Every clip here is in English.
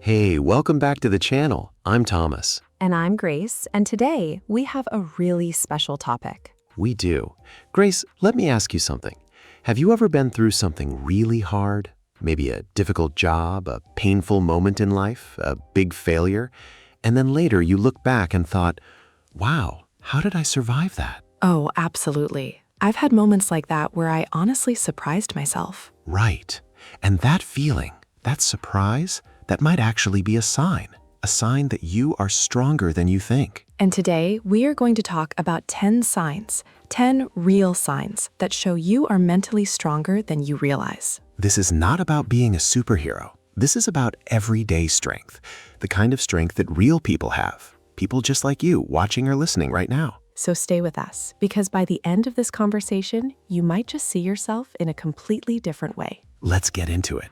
Hey, welcome back to the channel. I'm Thomas. And I'm Grace, and today we have a really special topic. We do. Grace, let me ask you something. Have you ever been through something really hard? Maybe a difficult job, a painful moment in life, a big failure, and then later you look back and thought, wow, how did I survive that? Oh, absolutely. I've had moments like that where I honestly surprised myself. Right. And that feeling, that surprise, that might actually be a sign that you are stronger than you think. And today we are going to talk about 10 signs, 10 real signs that show you are mentally stronger than you realize. This is not about being a superhero. This is about everyday strength, the kind of strength that real people have. People just like you watching or listening right now. So stay with us, because by the end of this conversation, you might just see yourself in a completely different way. Let's get into it.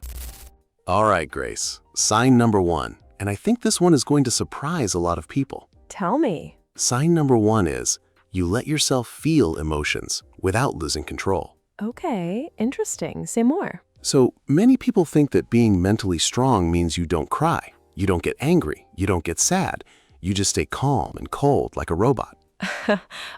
All right, Grace. Sign number 1. And I think this one is going to surprise a lot of people. Tell me. Sign number 1 is you let yourself feel emotions without losing control. Okay, interesting. Say more. So many people think that being mentally strong means you don't cry, you don't get angry, you don't get sad. You just stay calm and cold like a robot.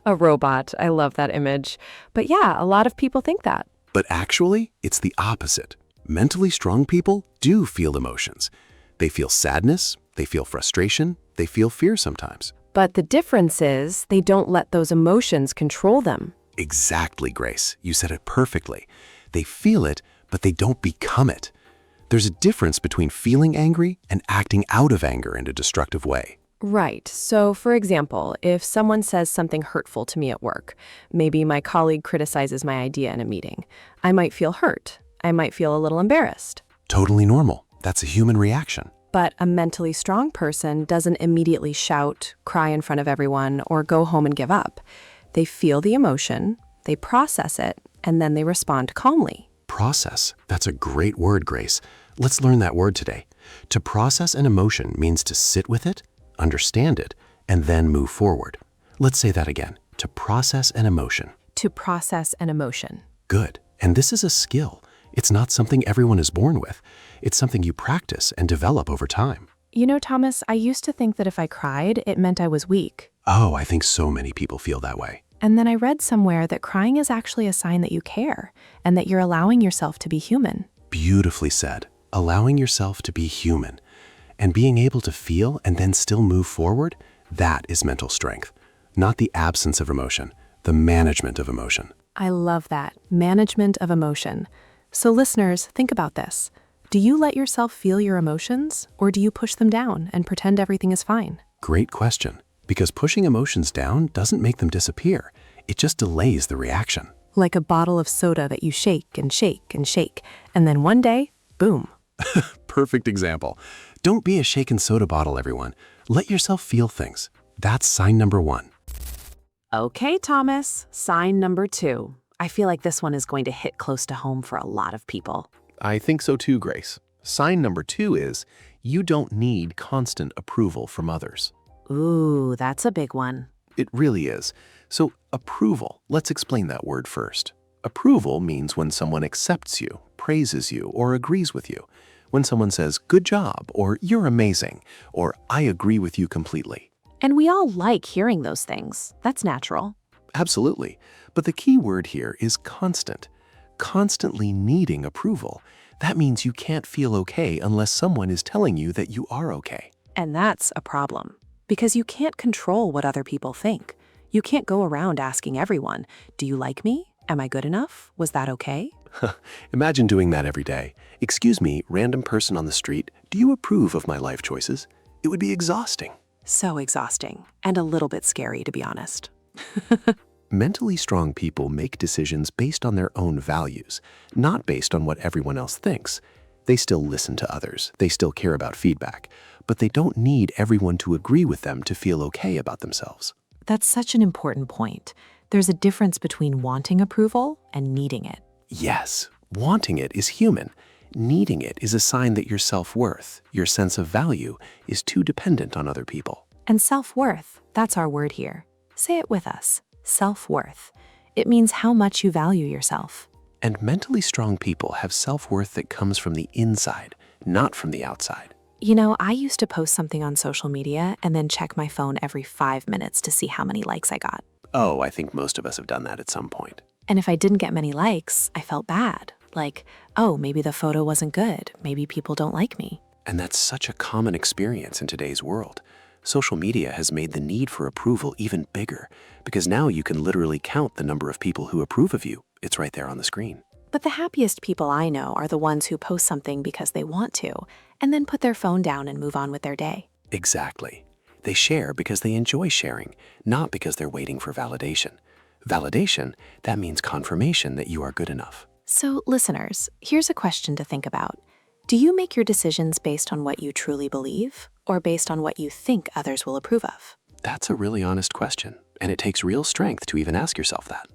A robot. I love that image. But yeah, a lot of people think that. But actually, it's the opposite. Mentally strong people do feel emotions. They feel sadness, they feel frustration, they feel fear sometimes. But the difference is they don't let those emotions control them. Exactly, Grace. You said it perfectly. They feel it, but they don't become it. There's a difference between feeling angry and acting out of anger in a destructive way. Right. So, for example, if someone says something hurtful to me at work, maybe my colleague criticizes my idea in a meeting, I might feel hurt. I might feel a little embarrassed. Totally normal. That's a human reaction. But a mentally strong person doesn't immediately shout, cry in front of everyone, or go home and give up. They feel the emotion, they process it, and then they respond calmly. Process. That's a great word, Grace. Let's learn that word today. To process an emotion means to sit with it, understand it, and then move forward. Let's say that again. To process an emotion. To process an emotion. Good. And this is a skill. It's not something everyone is born with. It's something you practice and develop over time. You know, Thomas, I used to think that if I cried, it meant I was weak. Oh, I think so many people feel that way. And then I read somewhere that crying is actually a sign that you care and that you're allowing yourself to be human. Beautifully said. Allowing yourself to be human. And being able to feel and then still move forward, that is mental strength. Not the absence of emotion, the management of emotion. I love that. Management of emotion. So listeners, think about this. Do you let yourself feel your emotions, or do you push them down and pretend everything is fine? Great question. Because pushing emotions down doesn't make them disappear. It just delays the reaction. Like a bottle of soda that you shake and shake and shake, and then one day, boom. Perfect example. Don't be a shaken soda bottle, everyone. Let yourself feel things. That's sign number 1. Okay, Thomas, sign number 2. I feel like this one is going to hit close to home for a lot of people. I think so too, Grace. Sign number 2 is you don't need constant approval from others. Ooh, that's a big one. It really is. So approval, let's explain that word first. Approval means when someone accepts you, praises you, or agrees with you. When someone says, good job, or you're amazing, or I agree with you completely. And we all like hearing those things. That's natural. Absolutely. But the key word here is constant. Constantly needing approval. That means you can't feel okay unless someone is telling you that you are okay. And that's a problem. Because you can't control what other people think. You can't go around asking everyone, do you like me? Am I good enough? Was that okay? Imagine doing that every day. Excuse me, random person on the street, do you approve of my life choices? It would be exhausting. So exhausting. And a little bit scary, to be honest. Mentally strong people make decisions based on their own values, not based on what everyone else thinks. They still listen to others, they still care about feedback, but they don't need everyone to agree with them to feel okay about themselves. That's such an important point. There's a difference between wanting approval and needing it. Yes, wanting it is human. Needing it is a sign that your self-worth, your sense of value, is too dependent on other people. And self-worth, that's our word here. Say it with us. Self-worth. It means how much you value yourself. And mentally strong people have self-worth that comes from the inside, not from the outside. I used to post something on social media and then check my phone every 5 minutes to see how many likes I got. Oh, I think most of us have done that at some point. And if I didn't get many likes, I felt bad. Like, oh, maybe the photo wasn't good. Maybe people don't like me. And that's such a common experience in today's world. Social media has made the need for approval even bigger because now you can literally count the number of people who approve of you. It's right there on the screen. But the happiest people I know are the ones who post something because they want to, and then put their phone down and move on with their day. Exactly. They share because they enjoy sharing, not because they're waiting for validation. Validation, that means confirmation that you are good enough. So, listeners, here's a question to think about. Do you make your decisions based on what you truly believe, or based on what you think others will approve of? That's a really honest question, and it takes real strength to even ask yourself that.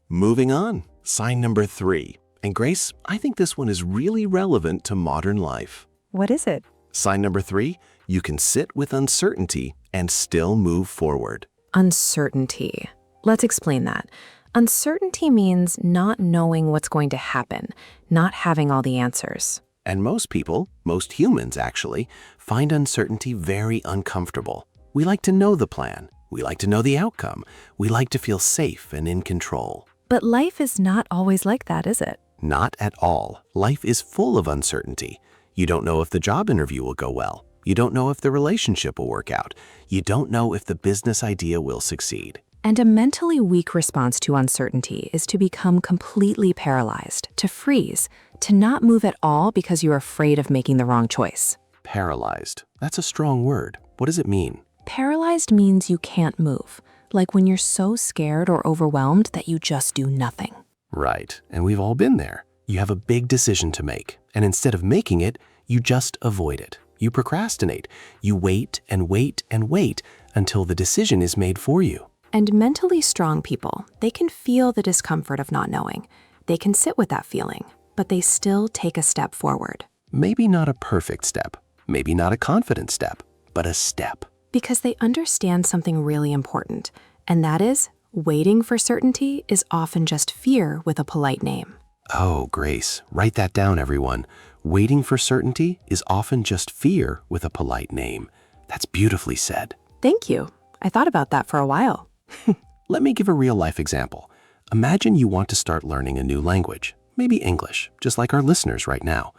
Moving on, sign number 3. And Grace, I think this one is really relevant to modern life. What is it? Sign number 3, you can sit with uncertainty and still move forward. Uncertainty. Let's explain that. Uncertainty means not knowing what's going to happen, not having all the answers. And most people, most humans actually, find uncertainty very uncomfortable. We like to know the plan. We like to know the outcome. We like to feel safe and in control. But life is not always like that, is it? Not at all. Life is full of uncertainty. You don't know if the job interview will go well. You don't know if the relationship will work out. You don't know if the business idea will succeed. And a mentally weak response to uncertainty is to become completely paralyzed, to freeze, to not move at all because you're afraid of making the wrong choice. Paralyzed. That's a strong word. What does it mean? Paralyzed means you can't move, like when you're so scared or overwhelmed that you just do nothing. Right, and we've all been there. You have a big decision to make, and instead of making it, you just avoid it. You procrastinate. You wait and wait and wait until the decision is made for you. And mentally strong people, they can feel the discomfort of not knowing. They can sit with that feeling, but they still take a step forward. Maybe not a perfect step, maybe not a confident step, but a step. Because they understand something really important, and that is, waiting for certainty is often just fear with a polite name. Oh, Grace, write that down, everyone. Waiting for certainty is often just fear with a polite name. That's beautifully said. Thank you. I thought about that for a while. Let me give a real-life example. Imagine you want to start learning a new language, maybe English, just like our listeners right now.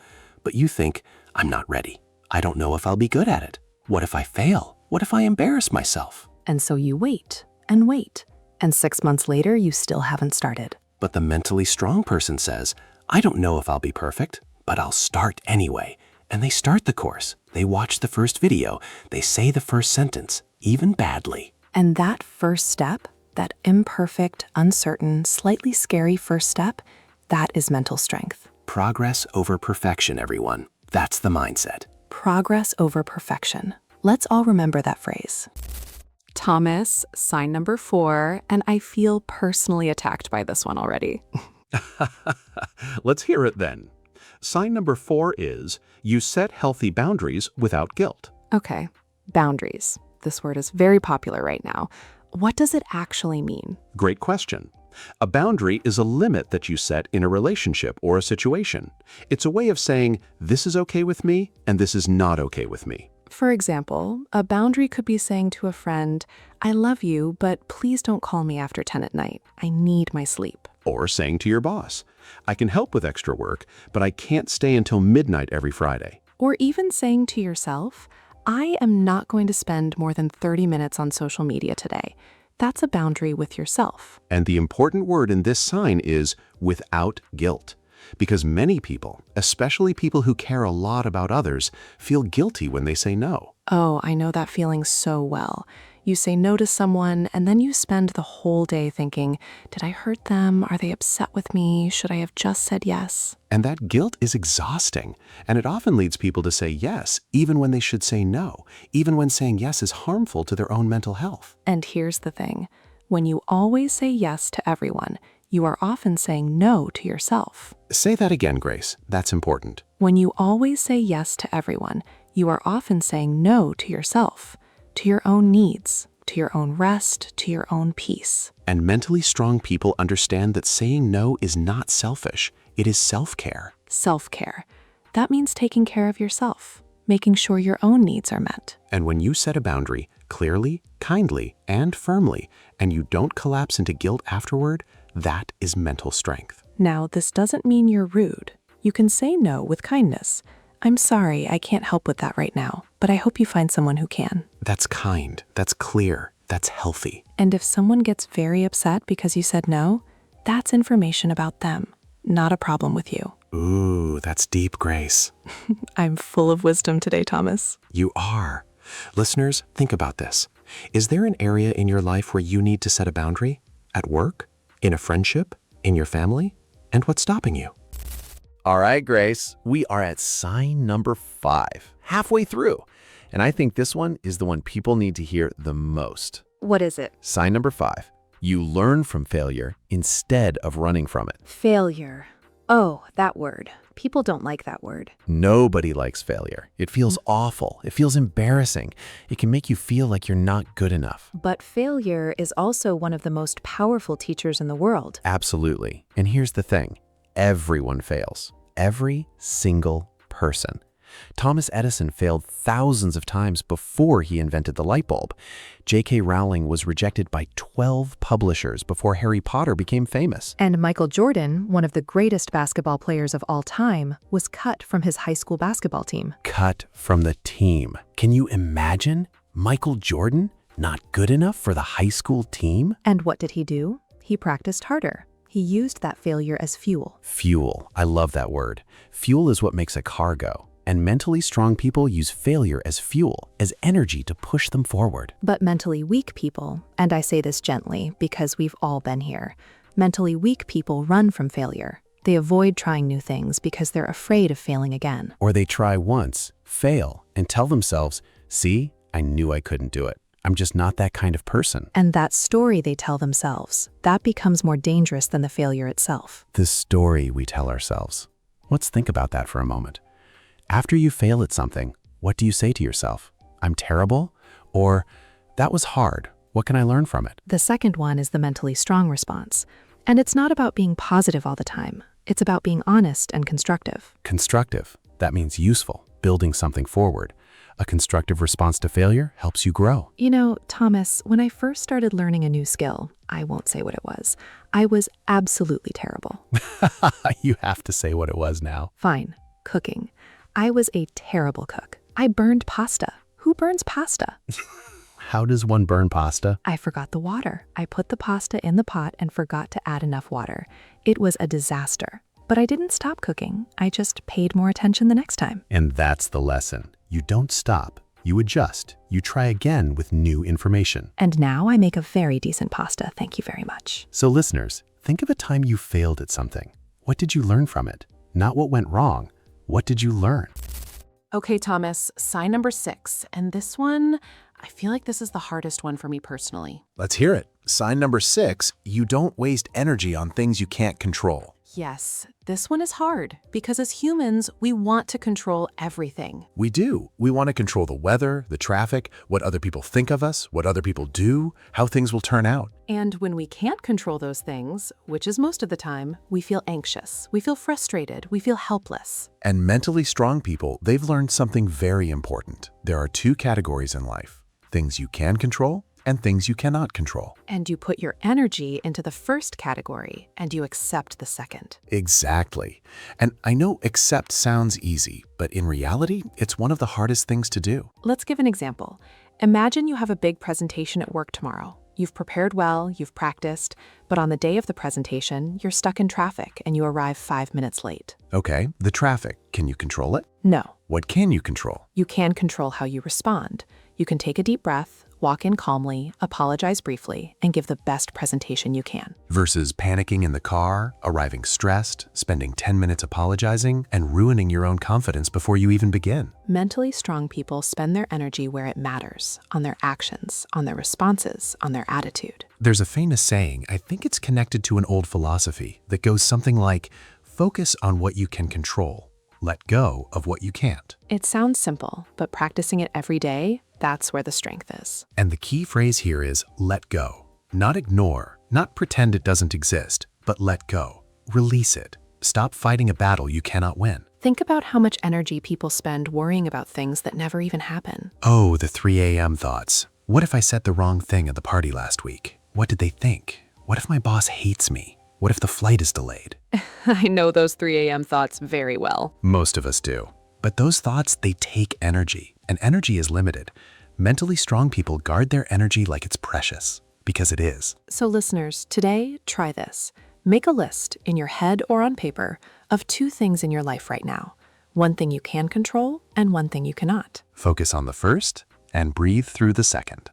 But you think, I'm not ready. I don't know if I'll be good at it. What if I fail? What if I embarrass myself? And so you wait, and 6 months later, you still haven't started. But the mentally strong person says, I don't know if I'll be perfect, but I'll start anyway. And they start the course. They watch the first video. They say the first sentence, even badly. And that first step, that imperfect, uncertain, slightly scary first step, that is mental strength. Progress over perfection, everyone. That's the mindset. Progress over perfection. Let's all remember that phrase. Thomas, sign number 4, and I feel personally attacked by this one already. Let's hear it then. Sign number 4 is, you set healthy boundaries without guilt. Okay, boundaries. This word is very popular right now. What does it actually mean? Great question. A boundary is a limit that you set in a relationship or a situation. It's a way of saying, this is okay with me and this is not okay with me. For example, a boundary could be saying to a friend, I love you, but please don't call me after 10 at night. I need my sleep. Or saying to your boss, I can help with extra work, but I can't stay until midnight every Friday. Or even saying to yourself, I am not going to spend more than 30 minutes on social media today. That's a boundary with yourself. And the important word in this sign is without guilt. Because many people, especially people who care a lot about others, feel guilty when they say no. Oh, I know that feeling so well. You say no to someone, and then you spend the whole day thinking, did I hurt them? Are they upset with me? Should I have just said yes? And that guilt is exhausting, and it often leads people to say yes, even when they should say no, even when saying yes is harmful to their own mental health. And here's the thing. When you always say yes to everyone, you are often saying no to yourself. Say that again, Grace. That's important. When you always say yes to everyone, you are often saying no to yourself, to your own needs, to your own rest, to your own peace. And mentally strong people understand that saying no is not selfish. It is self-care. Self-care. That means taking care of yourself. making sure your own needs are met. And when you set a boundary clearly, kindly, and firmly, and you don't collapse into guilt afterward, that is mental strength. Now, this doesn't mean you're rude. You can say no with kindness. I'm sorry, I can't help with that right now, but I hope you find someone who can. That's kind, that's clear, that's healthy. And if someone gets very upset because you said no, that's information about them, not a problem with you. Ooh, that's deep, Grace. I'm full of wisdom today, Thomas. You are. Listeners, think about this. Is there an area in your life where you need to set a boundary? At work? In a friendship? In your family? And what's stopping you? All right, Grace, we are at sign number 5, halfway through. And I think this one is the one people need to hear the most. What is it? Sign number 5, you learn from failure instead of running from it. Failure. Oh, that word. People don't like that word. Nobody likes failure. It feels awful. It feels embarrassing. It can make you feel like you're not good enough. But failure is also one of the most powerful teachers in the world. Absolutely. And here's the thing. Everyone fails. Every single person. Thomas Edison failed thousands of times before he invented the light bulb. J.K. Rowling was rejected by 12 publishers before Harry Potter became famous. And Michael Jordan, one of the greatest basketball players of all time, was cut from his high school basketball team. Cut from the team. Can you imagine? Michael Jordan, not good enough for the high school team? And what did he do? He practiced harder. He used that failure as fuel. Fuel. I love that word. Fuel is what makes a car go. And mentally strong people use failure as fuel, as energy to push them forward. But mentally weak people, and I say this gently because we've all been here, mentally weak people run from failure. They avoid trying new things because they're afraid of failing again. Or they try once, fail, and tell themselves, see, I knew I couldn't do it. I'm just not that kind of person. And that story they tell themselves, that becomes more dangerous than the failure itself. The story we tell ourselves. Let's think about that for a moment. After you fail at something, what do you say to yourself? I'm terrible? Or, that was hard. What can I learn from it? The second one is the mentally strong response. And it's not about being positive all the time. It's about being honest and constructive. Constructive. That means useful, building something forward. A constructive response to failure helps you grow. You know, Thomas, when I first started learning a new skill, I won't say what it was, I was absolutely terrible. You have to say what it was now. Fine, cooking. I was a terrible cook. I burned pasta. Who burns pasta? How does one burn pasta? I forgot the water. I put the pasta in the pot and forgot to add enough water. It was a disaster. But I didn't stop cooking. I just paid more attention the next time. And that's the lesson. You don't stop. You adjust. You try again with new information. And now I make a very decent pasta. Thank you very much. So listeners, think of a time you failed at something. What did you learn from it? Not what went wrong. What did you learn? Okay, Thomas, sign number 6. And this one, I feel like this is the hardest one for me personally. Let's hear it. Sign number 6, you don't waste energy on things you can't control. Yes, this one is hard because as humans, we want to control everything. We do. We want to control the weather, the traffic, what other people think of us, what other people do, how things will turn out. And when we can't control those things, which is most of the time, we feel anxious, we feel frustrated, we feel helpless. And mentally strong people, they've learned something very important. There are 2 categories in life, things you can control and things you cannot control. And you put your energy into the first category and you accept the second. Exactly. And I know accept sounds easy, but in reality, it's one of the hardest things to do. Let's give an example. Imagine you have a big presentation at work tomorrow. You've prepared well, you've practiced, but on the day of the presentation, you're stuck in traffic and you arrive 5 minutes late. Okay, the traffic, can you control it? No, What can you control? you can control how you respond. You can take a deep breath, walk in calmly, apologize briefly, and give the best presentation you can. Versus panicking in the car, arriving stressed, spending 10 minutes apologizing, and ruining your own confidence before you even begin. Mentally strong people spend their energy where it matters, on their actions, on their responses, on their attitude. There's a famous saying, I think it's connected to an old philosophy, that goes something like, focus on what you can control, let go of what you can't. It sounds simple, but practicing it every day, that's where the strength is. And the key phrase here is let go. Not ignore, not pretend it doesn't exist, but let go. Release it. Stop fighting a battle you cannot win. Think about how much energy people spend worrying about things that never even happen. Oh, the 3 a.m. thoughts. What if I said the wrong thing at the party last week? What did they think? What if my boss hates me? What if the flight is delayed? I know those 3 a.m. thoughts very well. Most of us do. But those thoughts, they take energy, and energy is limited. Mentally strong people guard their energy like it's precious, because it is. So listeners, today, try this. Make a list in your head or on paper of 2 things in your life right now. 1 thing you can control and 1 thing you cannot. Focus on the first and breathe through the second.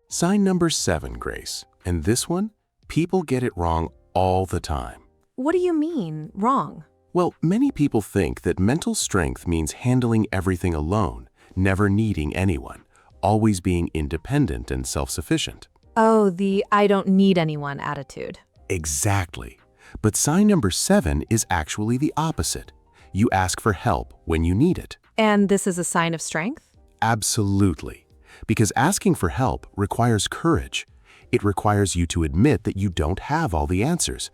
Sign number 7, Grace. And this one, people get it wrong all the time. What do you mean, wrong? Well, many people think that mental strength means handling everything alone, never needing anyone, always being independent and self-sufficient. Oh, the I don't need anyone attitude. Exactly. But sign number 7 is actually the opposite. You ask for help when you need it. And this is a sign of strength? Absolutely. Because asking for help requires courage. It requires you to admit that you don't have all the answers.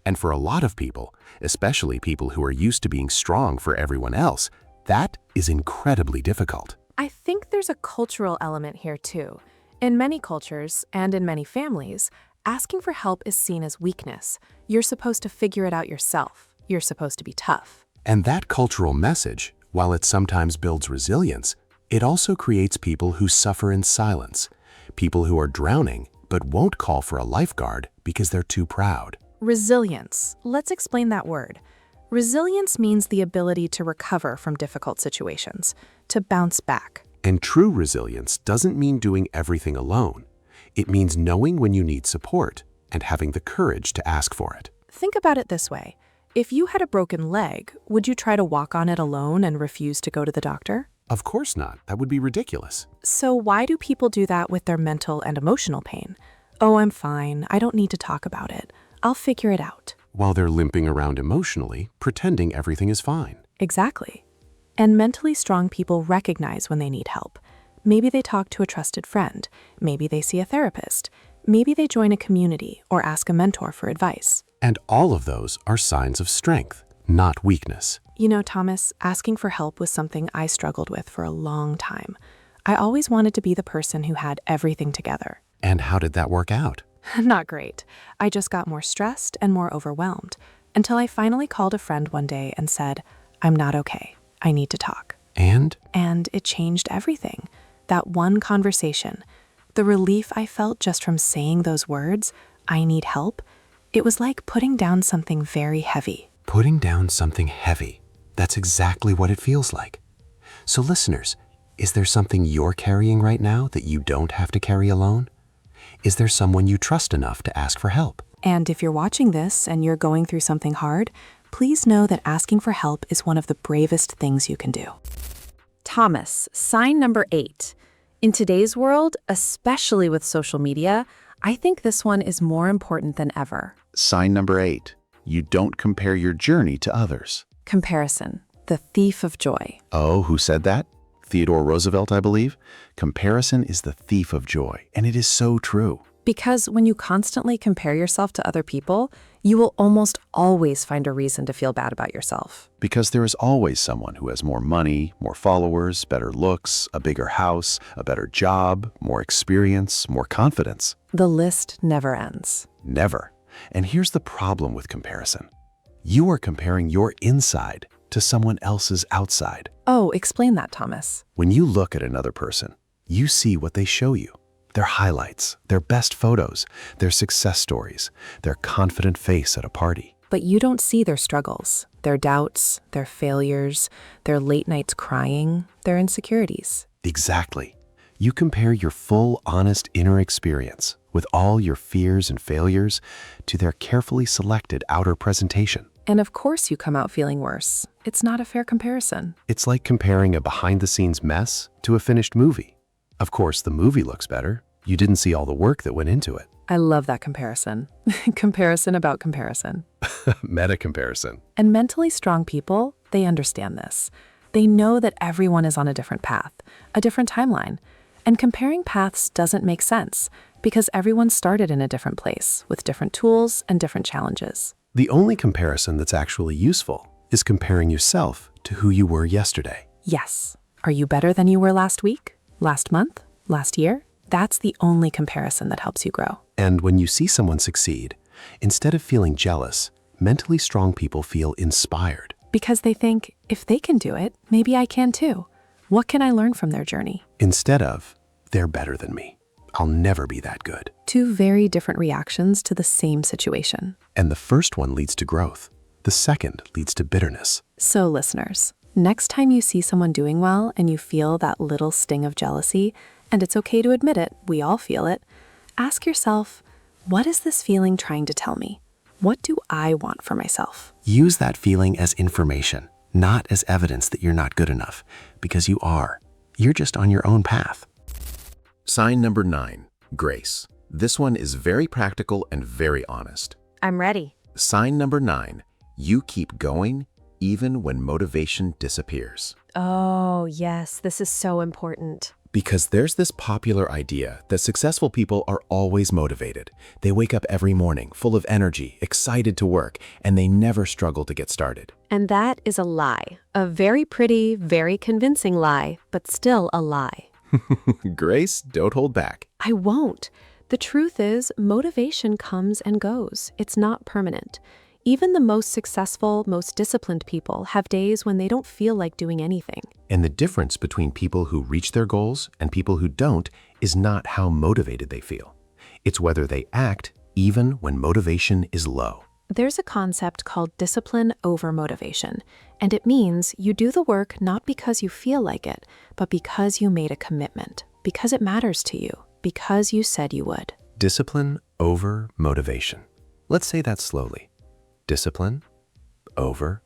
And for a lot of people, especially people who are used to being strong for everyone else, that is incredibly difficult. I think there's a cultural element here too. In many cultures and in many families, asking for help is seen as weakness. You're supposed to figure it out yourself. You're supposed to be tough. And that cultural message, while it sometimes builds resilience, it also creates people who suffer in silence, people who are drowning but won't call for a lifeguard because they're too proud. Resilience. Let's explain that word. Resilience means the ability to recover from difficult situations, to bounce back. And true resilience doesn't mean doing everything alone. It means knowing when you need support and having the courage to ask for it. Think about it this way. If you had a broken leg, would you try to walk on it alone and refuse to go to the doctor? Of course not. That would be ridiculous. So why do people do that with their mental and emotional pain? Oh, I'm fine. I don't need to talk about it. I'll figure it out. While they're limping around emotionally, pretending everything is fine. Exactly. And mentally strong people recognize when they need help. Maybe they talk to a trusted friend. Maybe they see a therapist. Maybe they join a community or ask a mentor for advice. And all of those are signs of strength, not weakness. You know, Thomas, asking for help was something I struggled with for a long time. I always wanted to be the person who had everything together. And how did that work out? Not great. I just got more stressed and more overwhelmed until I finally called a friend one day and said, I'm not okay. I need to talk. And it changed everything. That one conversation, the relief I felt just from saying those words, I need help, it was like putting down something very heavy. putting down something heavy. That's exactly what it feels like. So listeners, is there something you're carrying right now that you don't have to carry alone? Is there someone you trust enough to ask for help? And if you're watching this and you're going through something hard, please know that asking for help is one of the bravest things you can do. Thomas, sign number 8. In today's world, especially with social media, I think this one is more important than ever. Sign number 8. You don't compare your journey to others. Comparison, the thief of joy. Oh, who said that? Theodore Roosevelt, I believe. Comparison is the thief of joy, and it is so true. Because when you constantly compare yourself to other people, you will almost always find a reason to feel bad about yourself. Because there is always someone who has more money, more followers, better looks, a bigger house, a better job, more experience, more confidence. The list never ends. Never. And here's the problem with comparison. You are comparing your inside to someone else's outside. Oh, explain that, Thomas. When you look at another person, you see what they show you. Their highlights, their best photos, their success stories, their confident face at a party. But you don't see their struggles, their doubts, their failures, their late nights crying, their insecurities. Exactly. You compare your full, honest inner experience with all your fears and failures to their carefully selected outer presentation. And of course you come out feeling worse. It's not a fair comparison. It's like comparing a behind-the-scenes mess to a finished movie. Of course, the movie looks better. You didn't see all the work that went into it. I love that comparison. Comparison about comparison. Meta comparison. And mentally strong people, they understand this. They know that everyone is on a different path, a different timeline. And comparing paths doesn't make sense because everyone started in a different place with different tools and different challenges. The only comparison that's actually useful is comparing yourself to who you were yesterday. Yes. Are you better than you were last week? Last month? Last year? That's the only comparison that helps you grow. And when you see someone succeed, instead of feeling jealous, mentally strong people feel inspired. Because they think, if they can do it, maybe I can too. What can I learn from their journey? Instead of, they're better than me. I'll never be that good. Two very different reactions to the same situation. And the first one leads to growth. The second leads to bitterness. So listeners, next time you see someone doing well and you feel that little sting of jealousy, and it's okay to admit it, we all feel it, ask yourself, what is this feeling trying to tell me? What do I want for myself? Use that feeling as information, not as evidence that you're not good enough, because you are. You're just on your own path. Sign number 9, grace. This one is very practical and very honest. I'm ready. Sign number 9, you keep going even when motivation disappears. Oh, yes, this is so important. Because there's this popular idea that successful people are always motivated. They wake up every morning full of energy, excited to work, and they never struggle to get started. And that is a lie. A very pretty, very convincing lie, but still a lie. Grace, don't hold back. I won't. The truth is, motivation comes and goes. It's not permanent. Even the most successful, most disciplined people have days when they don't feel like doing anything. And the difference between people who reach their goals and people who don't is not how motivated they feel. It's whether they act even when motivation is low. There's a concept called discipline over motivation, and it means you do the work not because you feel like it, but because you made a commitment, because it matters to you, because you said you would. Discipline over motivation. Let's say that slowly. Discipline over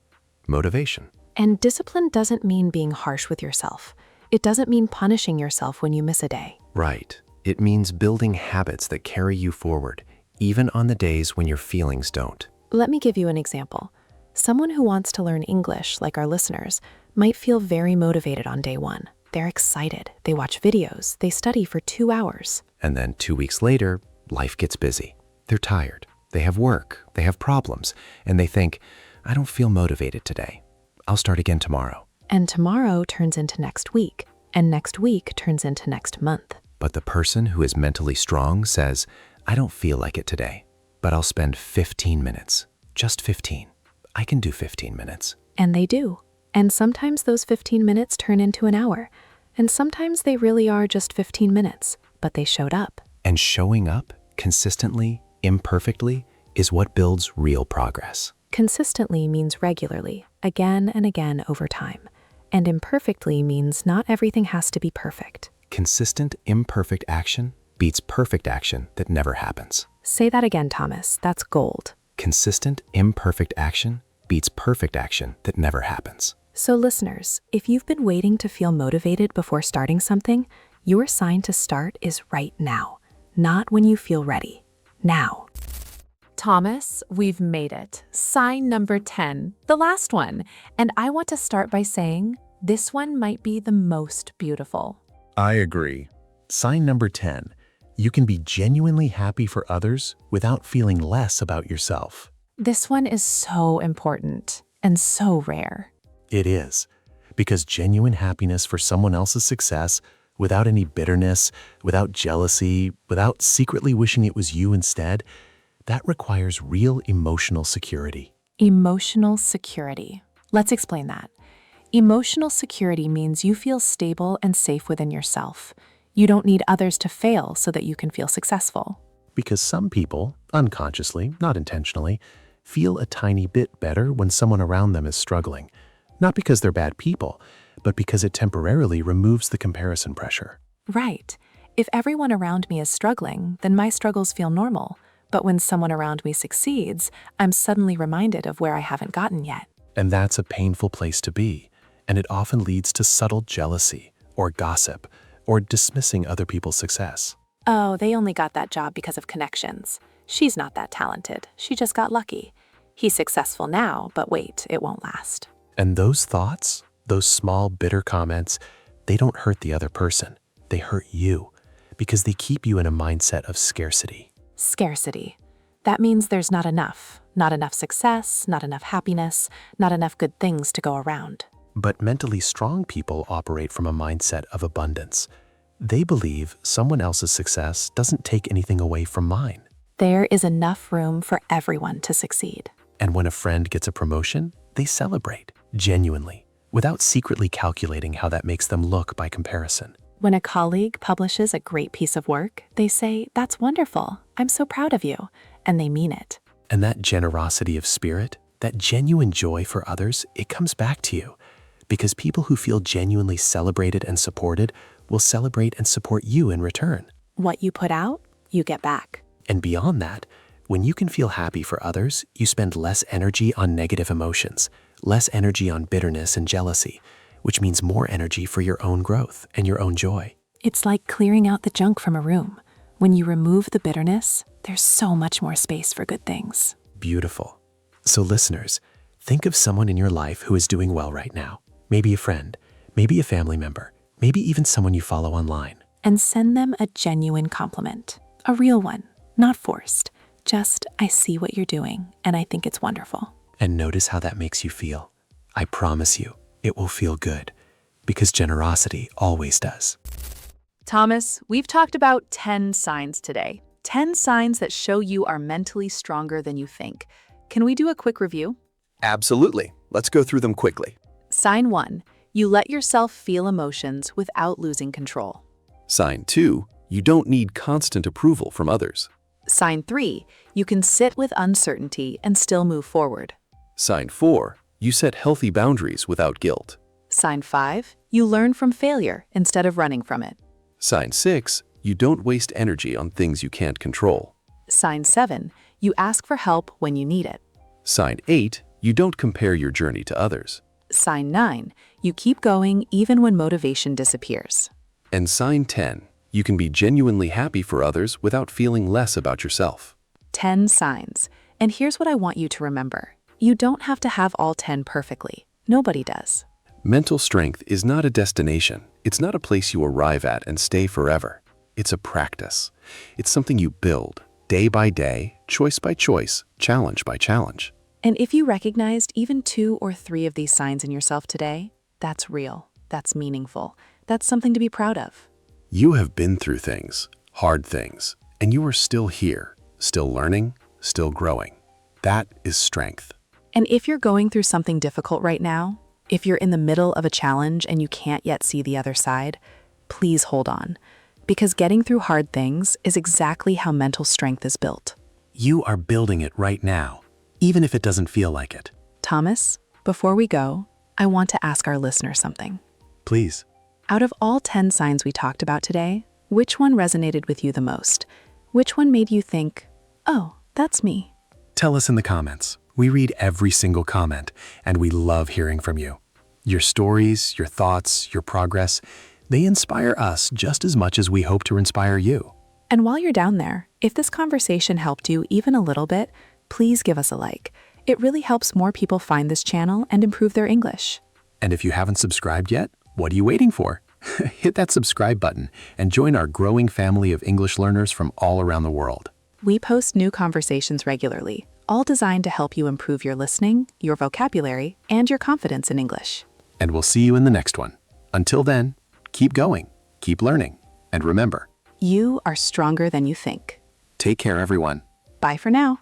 motivation. And discipline doesn't mean being harsh with yourself. It doesn't mean punishing yourself when you miss a day. Right. It means building habits that carry you forward, even on the days when your feelings don't. Let me give you an example. Someone who wants to learn English, like our listeners, might feel very motivated on day 1. They're excited. They watch videos. They study for 2 hours. And then 2 weeks later, life gets busy. They're tired. They have work. They have problems. And they think, I don't feel motivated today. I'll start again tomorrow. And tomorrow turns into next week. And next week turns into next month. But the person who is mentally strong says, I don't feel like it today, but I'll spend 15 minutes. Just 15. I can do 15 minutes. And they do. And sometimes those 15 minutes turn into an hour. And sometimes they really are just 15 minutes, but they showed up. And showing up consistently, imperfectly, is what builds real progress. Consistently means regularly, again and again over time. And imperfectly means not everything has to be perfect. Consistent, imperfect action beats perfect action that never happens. Say that again, Thomas. That's gold. Consistent, imperfect action beats perfect action that never happens. So listeners, if you've been waiting to feel motivated before starting something, your sign to start is right now, not when you feel ready. Now. Thomas, we've made it. Sign number 10, the last one. And I want to start by saying this one might be the most beautiful. I agree. Sign number 10, you can be genuinely happy for others without feeling less about yourself. This one is so important and so rare. It is, because genuine happiness for someone else's success, without any bitterness, without jealousy, without secretly wishing it was you instead, that requires real emotional security. Emotional security. Let's explain that. Emotional security means you feel stable and safe within yourself. You don't need others to fail so that you can feel successful. Because some people, unconsciously, not intentionally, feel a tiny bit better when someone around them is struggling. Not because they're bad people, but because it temporarily removes the comparison pressure. Right. If everyone around me is struggling, then my struggles feel normal. But when someone around me succeeds, I'm suddenly reminded of where I haven't gotten yet. And that's a painful place to be, and it often leads to subtle jealousy, or gossip, or dismissing other people's success. Oh, they only got that job because of connections. She's not that talented. She just got lucky. He's successful now, but wait, it won't last. And those thoughts, those small bitter comments, they don't hurt the other person. They hurt you, because they keep you in a mindset of scarcity. Scarcity. That means there's not enough, Not enough success, not enough happiness, not enough good things to go around. But mentally strong people operate from a mindset of abundance. They believe someone else's success doesn't take anything away from mine. There is enough room for everyone to succeed. And when a friend gets a promotion, they celebrate, genuinely, without secretly calculating how that makes them look by comparison. When a colleague publishes a great piece of work, they say, "That's wonderful. I'm so proud of you." And they mean it. And that generosity of spirit, that genuine joy for others, it comes back to you. Because people who feel genuinely celebrated and supported will celebrate and support you in return. What you put out, you get back. And beyond that, when you can feel happy for others, you spend less energy on negative emotions, less energy on bitterness and jealousy, which means more energy for your own growth and your own joy. It's like clearing out the junk from a room. When you remove the bitterness, there's so much more space for good things. Beautiful. So listeners, think of someone in your life who is doing well right now. Maybe a friend, maybe a family member, maybe even someone you follow online. And send them a genuine compliment. A real one, not forced. Just, "I see what you're doing, and I think it's wonderful." And notice how that makes you feel. I promise you, it will feel good, because generosity always does. Thomas, we've talked about 10 signs today. 10 signs that show you are mentally stronger than you think. Can we do a quick review? Absolutely. Let's go through them quickly. Sign 1, you let yourself feel emotions without losing control. Sign 2, you don't need constant approval from others. Sign 3, you can sit with uncertainty and still move forward. Sign 4, you set healthy boundaries without guilt. Sign 5, you learn from failure instead of running from it. Sign 6, you don't waste energy on things you can't control. Sign 7, you ask for help when you need it. Sign 8, you don't compare your journey to others. Sign 9, you keep going even when motivation disappears. And sign 10, you can be genuinely happy for others without feeling less about yourself. 10 signs. And here's what I want you to remember. You don't have to have all 10 perfectly. Nobody does. Mental strength is not a destination. It's not a place you arrive at and stay forever. It's a practice. It's something you build, day by day, choice by choice, challenge by challenge. And if you recognized even 2 or 3 of these signs in yourself today, that's real, that's meaningful, that's something to be proud of. You have been through things, hard things, and you are still here, still learning, still growing. That is strength. And if you're going through something difficult right now, if you're in the middle of a challenge and you can't yet see the other side, please hold on. Because getting through hard things is exactly how mental strength is built. You are building it right now, even if it doesn't feel like it. Thomas, before we go, I want to ask our listeners something. Please. Out of all 10 signs we talked about today, which one resonated with you the most? Which one made you think, "Oh, that's me"? Tell us in the comments. We read every single comment, and we love hearing from you. Your stories, your thoughts, your progress, they inspire us just as much as we hope to inspire you. And while you're down there, if this conversation helped you even a little bit, please give us a like. It really helps more people find this channel and improve their English. And if you haven't subscribed yet, what are you waiting for? Hit that subscribe button and join our growing family of English learners from all around the world. We post new conversations regularly, all designed to help you improve your listening, your vocabulary, and your confidence in English. And we'll see you in the next one. Until then, keep going, keep learning, and remember, You are stronger than you think. take care, everyone. Bye for now.